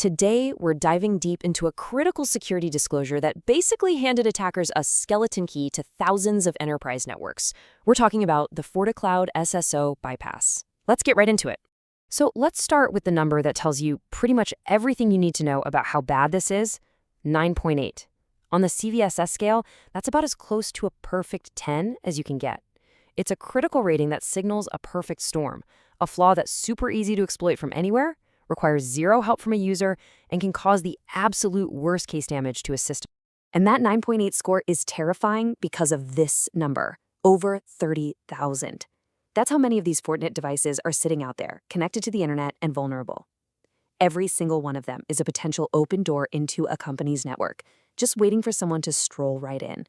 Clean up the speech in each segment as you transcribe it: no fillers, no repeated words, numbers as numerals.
Today, we're diving deep into a critical security disclosure that basically handed attackers a skeleton key to thousands of enterprise networks. We're talking about the FortiCloud SSO bypass. Let's get right into it. So let's start with the number that tells you pretty much everything you need to know about how bad this is, 9.8. On the CVSS scale, that's about as close to a perfect 10 as you can get. It's a critical rating that signals a perfect storm, a flaw that's super easy to exploit from anywhere, requires zero help from a user, and can cause the absolute worst-case damage to a system. And that 9.8 score is terrifying because of this number, over 30,000. That's how many of these Fortinet devices are sitting out there, connected to the internet and vulnerable. Every single one of them is a potential open door into a company's network, just waiting for someone to stroll right in.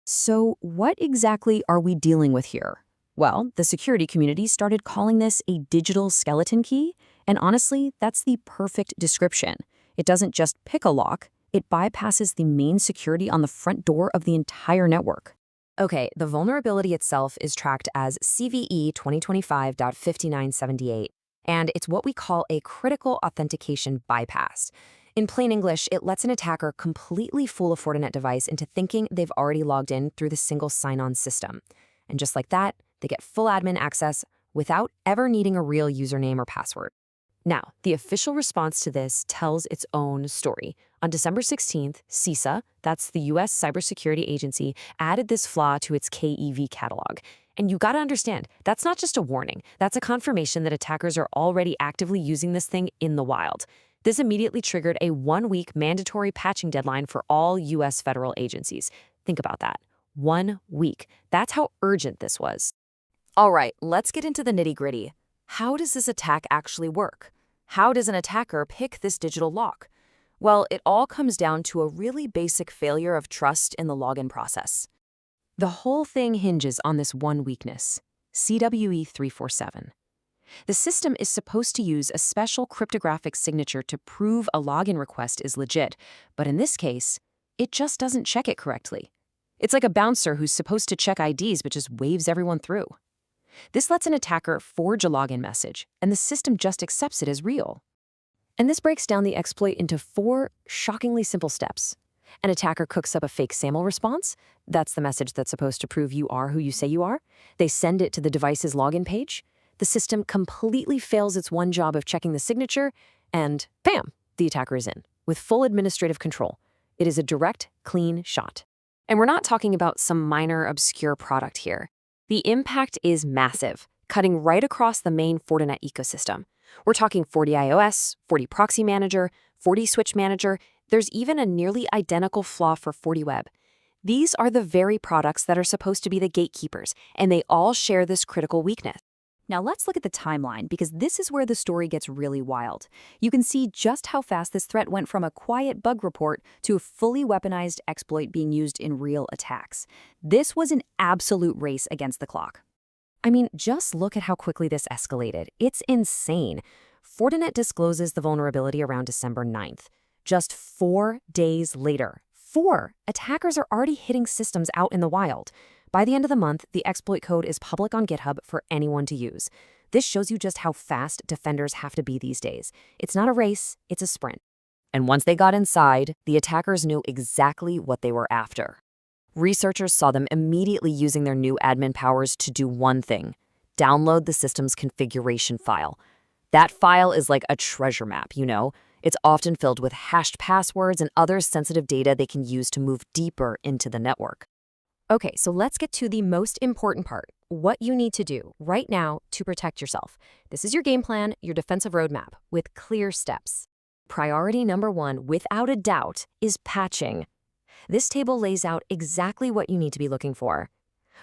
So what exactly are we dealing with here? Well, the security community started calling this a digital skeleton key, and honestly, that's the perfect description. It doesn't just pick a lock, it bypasses the main security on the front door of the entire network. Okay, the vulnerability itself is tracked as CVE-2025-59718, and it's what we call a critical authentication bypass. In plain English, it lets an attacker completely fool a Fortinet device into thinking they've already logged in through the single sign-on system. And just like that, they get full admin access without ever needing a real username or password. Now, the official response to this tells its own story. On December 16th, CISA, that's the US Cybersecurity Agency, added this flaw to its KEV catalog. And you gotta understand, that's not just a warning. That's a confirmation that attackers are already actively using this thing in the wild. This immediately triggered a 1-week mandatory patching deadline for all US federal agencies. Think about that. 1 week. That's how urgent this was. All right, let's get into the nitty-gritty. How does this attack actually work? How does an attacker pick this digital lock? Well, it all comes down to a really basic failure of trust in the login process. The whole thing hinges on this one weakness, CVE-347. The system is supposed to use a special cryptographic signature to prove a login request is legit, but in this case, it just doesn't check it correctly. It's like a bouncer who's supposed to check IDs but just waves everyone through. This lets an attacker forge a login message, and the system just accepts it as real. And this breaks down the exploit into 4 shockingly simple steps. An attacker cooks up a fake SAML response. That's the message that's supposed to prove you are who you say you are. They send it to the device's login page. The system completely fails its one job of checking the signature, and bam, the attacker is in, with full administrative control. It is a direct, clean shot. And we're not talking about some minor, obscure product here. The impact is massive, cutting right across the main Fortinet ecosystem. We're talking FortiIOS, FortiProxy Manager, FortiSwitch Manager. There's even a nearly identical flaw for FortiWeb. These are the very products that are supposed to be the gatekeepers, and they all share this critical weakness. Now let's look at the timeline, because this is where the story gets really wild. You can see just how fast this threat went from a quiet bug report to a fully weaponized exploit being used in real attacks. This was an absolute race against the clock. I mean, just look at how quickly this escalated. It's insane. Fortinet discloses the vulnerability around December 9th. Just 4 days later, attackers are already hitting systems out in the wild. By the end of the month, the exploit code is public on GitHub for anyone to use. This shows you just how fast defenders have to be these days. It's not a race, it's a sprint. And once they got inside, the attackers knew exactly what they were after. Researchers saw them immediately using their new admin powers to do one thing: download the system's configuration file. That file is like a treasure map, you know? It's often filled with hashed passwords and other sensitive data they can use to move deeper into the network. Okay, so let's get to the most important part, what you need to do right now to protect yourself. This is your game plan, your defensive roadmap, with clear steps. Priority number 1, without a doubt, is patching. This table lays out exactly what you need to be looking for.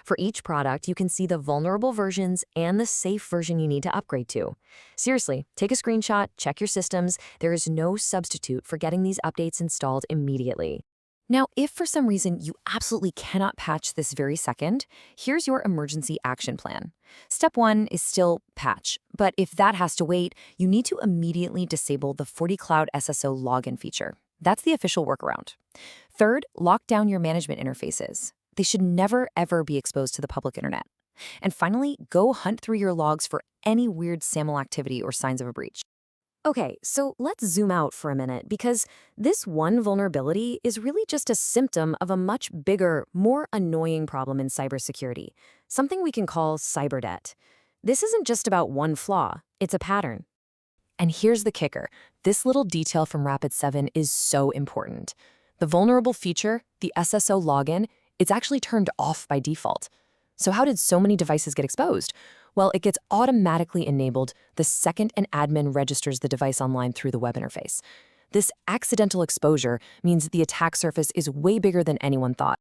For each product, you can see the vulnerable versions and the safe version you need to upgrade to. Seriously, take a screenshot, check your systems. There is no substitute for getting these updates installed immediately. Now, if for some reason you absolutely cannot patch this very second, here's your emergency action plan. Step 1 is still patch, but if that has to wait, you need to immediately disable the FortiCloud SSO login feature. That's the official workaround. Third, lock down your management interfaces. They should never, ever be exposed to the public internet. And finally, go hunt through your logs for any weird SAML activity or signs of a breach. Okay, so let's zoom out for a minute because this one vulnerability is really just a symptom of a much bigger, more annoying problem in cybersecurity, something we can call cyber debt. This isn't just about one flaw, it's a pattern. And here's the kicker. This little detail from Rapid7 is so important. The vulnerable feature, the SSO login, it's actually turned off by default. So how did so many devices get exposed? Well, it gets automatically enabled the second an admin registers the device online through the web interface. This accidental exposure means the attack surface is way bigger than anyone thought.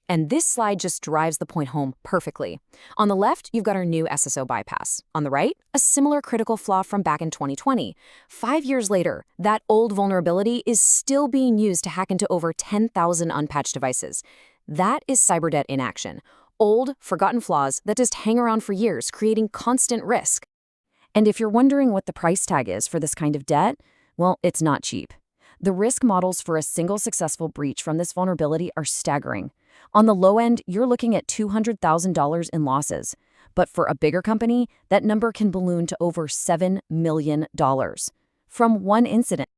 And this slide just drives the point home perfectly. On the left, you've got our new SSO bypass. On the right, a similar critical flaw from back in 2020. 5 years later, that old vulnerability is still being used to hack into over 10,000 unpatched devices. That is cyber debt in action. Old, forgotten flaws that just hang around for years, creating constant risk. And if you're wondering what the price tag is for this kind of debt, well, it's not cheap. The risk models for a single successful breach from this vulnerability are staggering. On the low end, you're looking at $200,000 in losses. But for a bigger company, that number can balloon to over $7 million from one incident.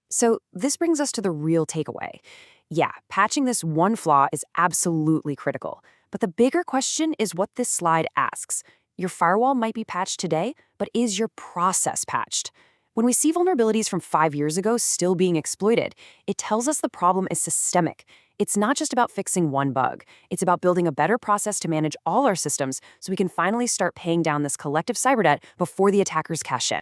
So this brings us to the real takeaway. Yeah, patching this one flaw is absolutely critical. But the bigger question is what this slide asks. Your firewall might be patched today, but is your process patched? When we see vulnerabilities from 5 years ago still being exploited, it tells us the problem is systemic. It's not just about fixing one bug. It's about building a better process to manage all our systems so we can finally start paying down this collective cyber debt before the attackers cash in.